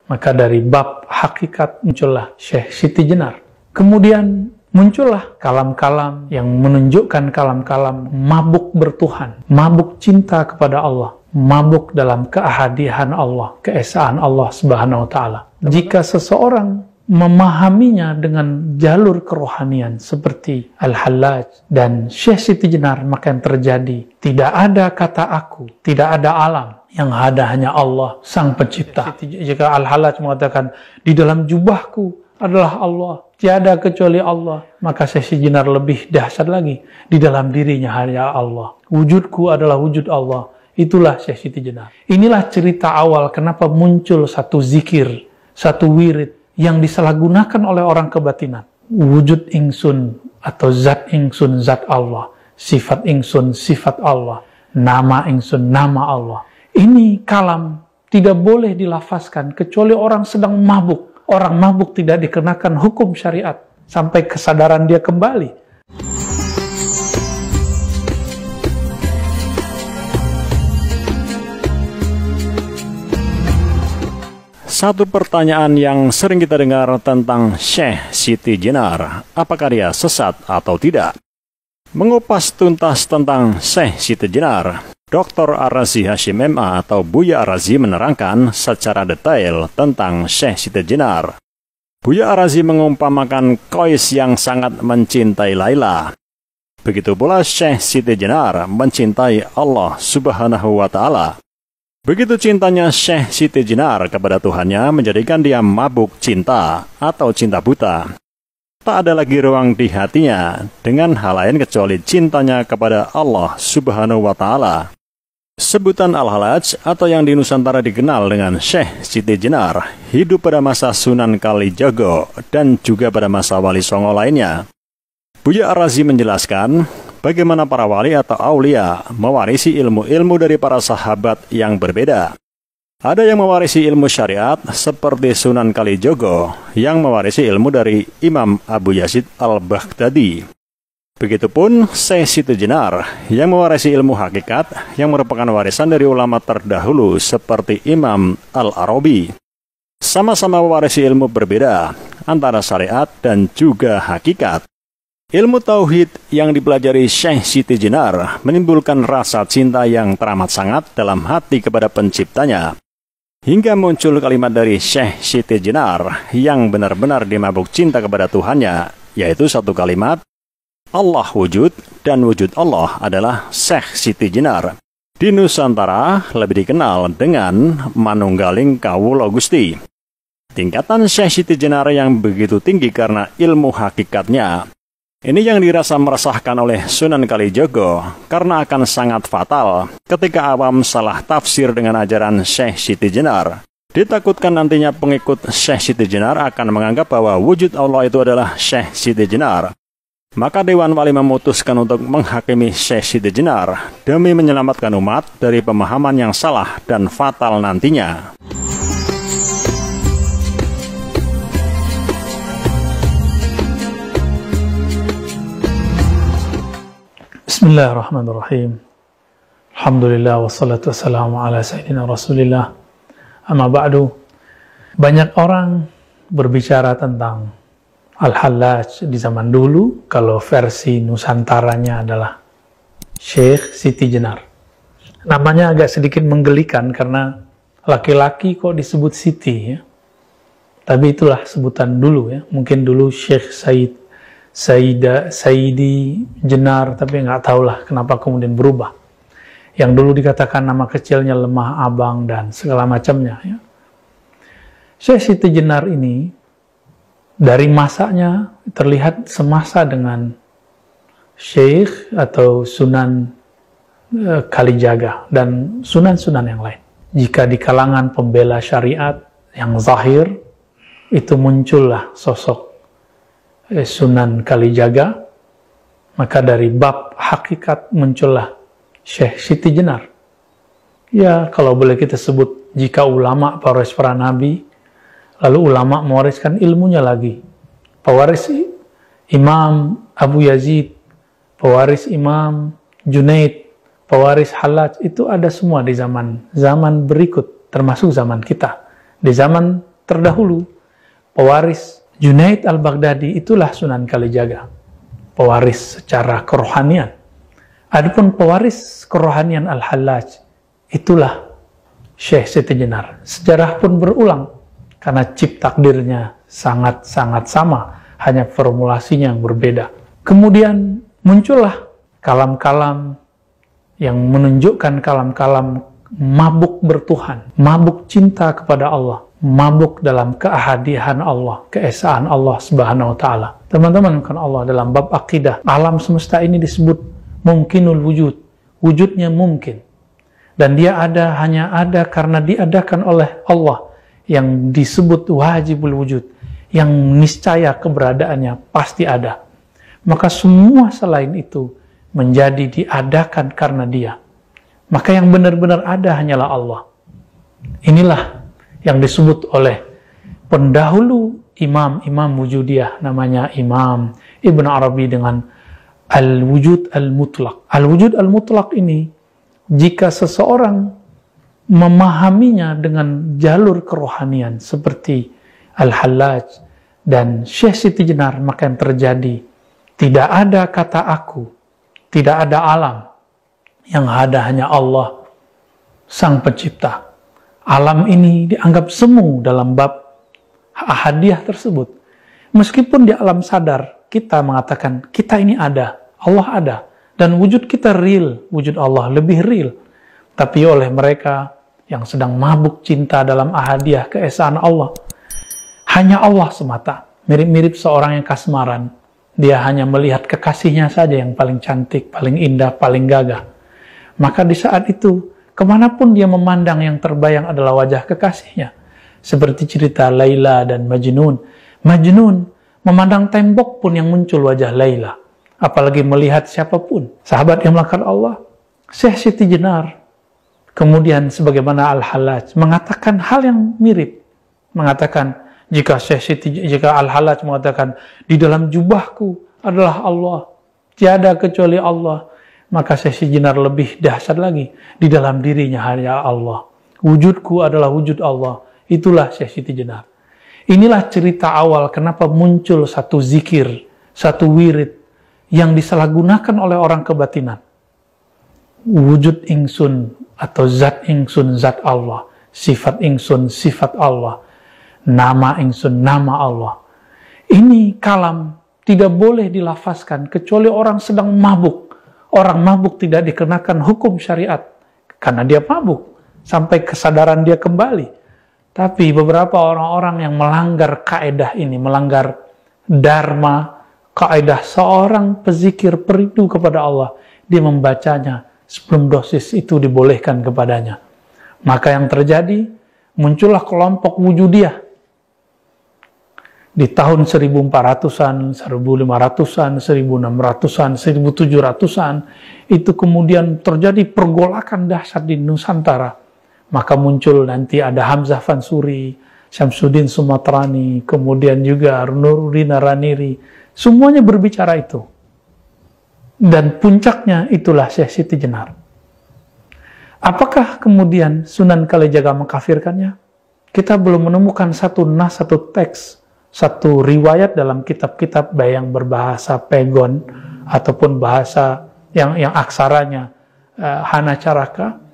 Maka dari bab hakikat muncullah Syekh Siti Jenar. Kemudian muncullah kalam-kalam yang menunjukkan kalam-kalam mabuk bertuhan, mabuk cinta kepada Allah, mabuk dalam keahadian Allah, keesaan Allah Subhanahu wa Ta'ala. Jika seseorang memahaminya dengan jalur kerohanian seperti Al-Hallaj dan Syekh Siti Jenar, maka yang terjadi tidak ada kata aku, tidak ada alam, yang ada hanya Allah Sang Pencipta. Jika Al-Hallaj mengatakan di dalam jubahku adalah Allah, tiada kecuali Allah, maka Syekh Siti Jenar lebih dahsyat lagi, di dalam dirinya hanya Allah, wujudku adalah wujud Allah. Itulah Syekh Siti Jenar. Inilah cerita awal kenapa muncul satu zikir, satu wirid yang disalahgunakan oleh orang kebatinan. Wujud ingsun atau zat ingsun zat Allah, sifat ingsun sifat Allah, nama ingsun nama Allah. Ini kalam tidak boleh dilafazkan kecuali orang sedang mabuk. Orang mabuk tidak dikenakan hukum syariat sampai kesadaran dia kembali. Satu pertanyaan yang sering kita dengar tentang Syekh Siti Jenar, apakah dia sesat atau tidak? Mengupas tuntas tentang Syekh Siti Jenar, Dr. Ar-Razi Hashim MA atau Buya Ar-Razi menerangkan secara detail tentang Syekh Siti Jenar. Buya Ar-Razi mengumpamakan kois yang sangat mencintai Laila. Begitu pula Syekh Siti Jenar mencintai Allah Subhanahu wa Ta'ala. Begitu cintanya Syekh Siti Jenar kepada Tuhannya menjadikan dia mabuk cinta atau cinta buta. Tak ada lagi ruang di hatinya dengan hal lain kecuali cintanya kepada Allah Subhanahu wa Ta'ala. Sebutan Al-Hallaj atau yang di Nusantara dikenal dengan Syekh Siti Jenar hidup pada masa Sunan Kalijaga dan juga pada masa Wali Songo lainnya. Buya Ar-Razi menjelaskan bagaimana para wali atau aulia mewarisi ilmu-ilmu dari para sahabat yang berbeda. Ada yang mewarisi ilmu syariat seperti Sunan Kalijogo yang mewarisi ilmu dari Imam Abu Yazid Al-Baghdadi. Begitupun Syekh Siti Jenar yang mewarisi ilmu hakikat yang merupakan warisan dari ulama terdahulu seperti Imam Al-Arabi. Sama-sama mewarisi ilmu berbeda antara syariat dan juga hakikat. Ilmu tauhid yang dipelajari Syekh Siti Jenar menimbulkan rasa cinta yang teramat sangat dalam hati kepada penciptanya. Hingga muncul kalimat dari Syekh Siti Jenar yang benar-benar dimabuk cinta kepada Tuhannya, yaitu satu kalimat, Allah wujud dan wujud Allah adalah Syekh Siti Jenar. Di Nusantara lebih dikenal dengan Manunggaling Kawula Gusti. Tingkatan Syekh Siti Jenar yang begitu tinggi karena ilmu hakikatnya. Ini yang dirasa meresahkan oleh Sunan Kalijogo karena akan sangat fatal ketika awam salah tafsir dengan ajaran Syekh Siti Jenar. Ditakutkan nantinya pengikut Syekh Siti Jenar akan menganggap bahwa wujud Allah itu adalah Syekh Siti Jenar. Maka Dewan Wali memutuskan untuk menghakimi Syekh Siti Jenar demi menyelamatkan umat dari pemahaman yang salah dan fatal nantinya. Bismillahirrahmanirrahim. Alhamdulillah wassalatu wassalamu ala sayyidina Rasulillah. Amma ba'du. Banyak orang berbicara tentang Al-Hallaj di zaman dulu, kalau versi Nusantaranya adalah Syekh Siti Jenar. Namanya agak sedikit menggelikan karena laki-laki kok disebut Siti ya. Tapi itulah sebutan dulu ya. Mungkin dulu Syekh Saidi Jenar, tapi nggak tahulah kenapa kemudian berubah. Yang dulu dikatakan nama kecilnya Lemah Abang dan segala macamnya. Ya. Syekh Siti Jenar ini dari masanya terlihat semasa dengan Syekh atau Sunan Kalijaga dan sunan-sunan yang lain. Jika di kalangan pembela syariat yang zahir, itu muncullah sosok Sunan Kalijaga, maka dari bab hakikat muncullah Syekh Siti Jenar. Ya, kalau boleh kita sebut, jika ulama pewaris para nabi, lalu ulama mewariskan ilmunya lagi. Pewaris Imam Abu Yazid, pewaris Imam Junaid, pewaris Hallaj, itu ada semua di zaman berikut, termasuk zaman kita. Di zaman terdahulu, pewaris Junaid al-Baghdadi itulah Sunan Kalijaga, pewaris secara kerohanian. Adapun pewaris kerohanian Al-Hallaj, itulah Syekh Siti Jenar. Sejarah pun berulang, karena cip takdirnya sangat-sangat sama, hanya formulasinya yang berbeda. Kemudian muncullah kalam-kalam yang menunjukkan kalam-kalam mabuk bertuhan, mabuk cinta kepada Allah, mabuk dalam keahadian Allah, keesaan Allah Subhanahu wa Ta'ala. Teman-teman, kan Allah dalam bab akidah, alam semesta ini disebut mungkinul wujud, wujudnya mungkin, dan dia ada, hanya ada karena diadakan oleh Allah, yang disebut wajibul wujud, yang niscaya keberadaannya pasti ada. Maka semua selain itu menjadi diadakan karena dia. Maka yang benar-benar ada hanyalah Allah. Inilah yang disebut oleh pendahulu imam wujudiyah, namanya Imam Ibn Arabi dengan al-wujud al-mutlaq. Al-wujud al-mutlaq ini, jika seseorang memahaminya dengan jalur kerohanian seperti Al-Hallaj dan Syekh Siti Jenar, maka yang terjadi, tidak ada kata aku, tidak ada alam, yang ada hanya Allah, Sang Pencipta. Alam ini dianggap semu dalam bab ahadiyah tersebut. Meskipun di alam sadar, kita mengatakan, kita ini ada, Allah ada, dan wujud kita real, wujud Allah lebih real. Tapi oleh mereka yang sedang mabuk cinta dalam ahadiyah keesaan Allah, hanya Allah semata. Mirip-mirip seorang yang kasmaran, dia hanya melihat kekasihnya saja yang paling cantik, paling indah, paling gagah. Maka di saat itu, kemanapun dia memandang, yang terbayang adalah wajah kekasihnya. Seperti cerita Laila dan Majnun. Majnun memandang tembok pun yang muncul wajah Laila, apalagi melihat siapapun. Sahabat yang melakukan Allah, Syekh Siti Jenar, kemudian sebagaimana Al-Hallaj mengatakan hal yang mirip. Mengatakan, jika Al-Hallaj mengatakan, di dalam jubahku adalah Allah, tiada kecuali Allah, maka Syekh Siti Jenar lebih dahsyat lagi, di dalam dirinya hanya Allah. Wujudku adalah wujud Allah. Itulah Syekh Siti Jenar. Inilah cerita awal kenapa muncul satu zikir, satu wirid yang disalahgunakan oleh orang kebatinan. Wujud ingsun atau zat ingsun zat Allah, sifat ingsun sifat Allah, nama ingsun nama Allah. Ini kalam tidak boleh dilafazkan kecuali orang sedang mabuk. Orang mabuk tidak dikenakan hukum syariat karena dia mabuk sampai kesadaran dia kembali. Tapi beberapa orang-orang yang melanggar kaedah ini, melanggar dharma, kaedah seorang pezikir perindu kepada Allah, dia membacanya sebelum dosis itu dibolehkan kepadanya. Maka yang terjadi, muncullah kelompok wujudiyah. Di tahun 1400-an, 1500-an, 1600-an, 1700-an, itu kemudian terjadi pergolakan dahsyat di Nusantara. Maka muncul nanti ada Hamzah Fansuri, Syamsuddin Sumatrani, kemudian juga Nuruddin Raniri. Semuanya berbicara itu. Dan puncaknya itulah Syekh Siti Jenar. Apakah kemudian Sunan Kalijaga mengkafirkannya? Kita belum menemukan satu nas, satu teks, satu riwayat dalam kitab-kitab baik yang berbahasa Pegon ataupun bahasa yang aksaranya Hanacaraka,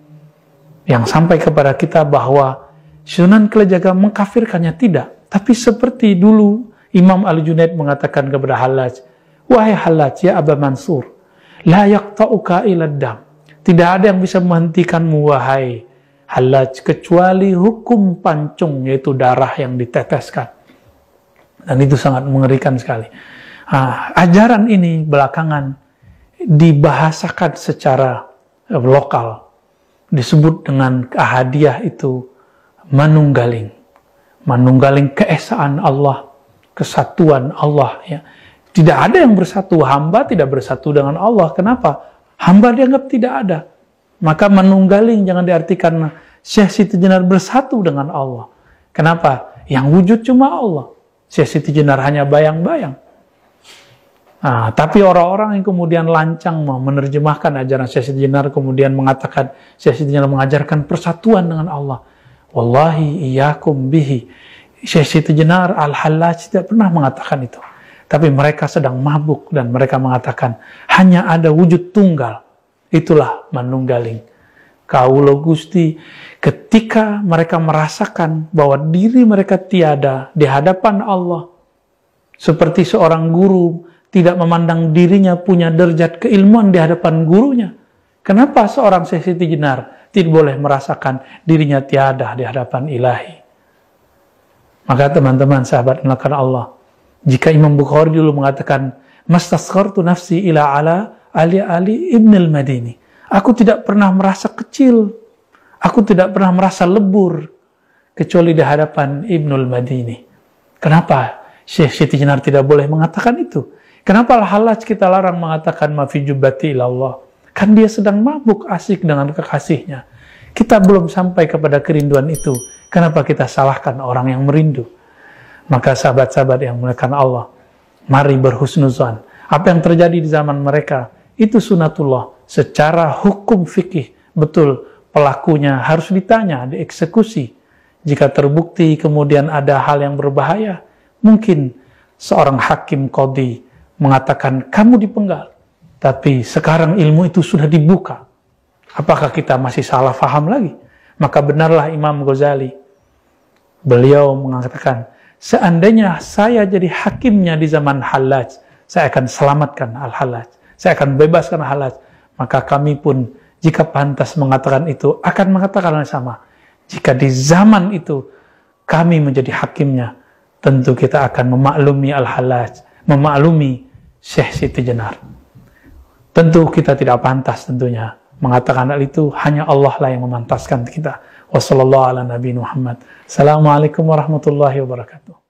yang sampai kepada kita bahwa Sunan Kalijaga mengkafirkannya. Tidak. Tapi seperti dulu Imam Al-Junaid mengatakan kepada Hallaj, wahai Hallaj, ya Aba Mansur, la yaqta'uka ila dam. Tidak ada yang bisa menghentikanmu, wahai Hallaj, kecuali hukum pancung, yaitu darah yang diteteskan. Dan itu sangat mengerikan sekali. Ajaran ini belakangan dibahasakan secara lokal. Disebut dengan ahadiyah itu manunggaling. Manunggaling keesaan Allah, kesatuan Allah. Ya. Tidak ada yang bersatu, hamba tidak bersatu dengan Allah. Kenapa? Hamba dianggap tidak ada. Maka manunggaling jangan diartikan Syekh Siti Jenar bersatu dengan Allah. Kenapa? Yang wujud cuma Allah. Syekh Siti Jenar hanya bayang-bayang. Tapi orang-orang yang kemudian lancang menerjemahkan ajaran Syekh Siti Jenar, kemudian mengatakan Syekh Siti Jenar mengajarkan persatuan dengan Allah. Wallahi iyyakum bihi. Syekh Siti Jenar, Al-Hallaj tidak pernah mengatakan itu. Tapi mereka sedang mabuk dan mereka mengatakan hanya ada wujud tunggal. Itulah manunggaling. Kaulo Gusti, ketika mereka merasakan bahwa diri mereka tiada di hadapan Allah, seperti seorang guru tidak memandang dirinya punya derajat keilmuan di hadapan gurunya. Kenapa seorang Syekh Siti Jenar tidak boleh merasakan dirinya tiada di hadapan ilahi? Maka teman-teman sahabat akan Allah, jika Imam Bukhari dulu mengatakan, Mastasghartu nafsi ila ala Ali ibn al-Madini. Aku tidak pernah merasa kecil. Aku tidak pernah merasa lebur. Kecuali di hadapan Ibnul Madini. Kenapa Syekh Siti Jenar tidak boleh mengatakan itu? Kenapa Al-Hallaj kita larang mengatakan mafi jubbati ilallah? Kan dia sedang mabuk asik dengan kekasihnya. Kita belum sampai kepada kerinduan itu. Kenapa kita salahkan orang yang merindu? Maka sahabat-sahabat yang menekan Allah, mari berhusnuzan. Apa yang terjadi di zaman mereka, itu sunatullah. Secara hukum fikih, betul pelakunya harus ditanya, dieksekusi. Jika terbukti kemudian ada hal yang berbahaya, mungkin seorang hakim qadhi mengatakan, kamu dipenggal. Tapi sekarang ilmu itu sudah dibuka. Apakah kita masih salah faham lagi? Maka benarlah Imam Ghazali. Beliau mengatakan, seandainya saya jadi hakimnya di zaman Hallaj, saya akan selamatkan Al-Hallaj. Saya akan bebaskan Al-Hallaj. Maka kami pun, jika pantas mengatakan itu, akan mengatakan yang sama. Jika di zaman itu, kami menjadi hakimnya, tentu kita akan memaklumi Al-Hallaj, memaklumi Syekh Siti Jenar. Tentu kita tidak pantas tentunya mengatakan hal itu, hanya Allah lah yang memantaskan kita. Wassalamualaikum warahmatullahi wabarakatuh.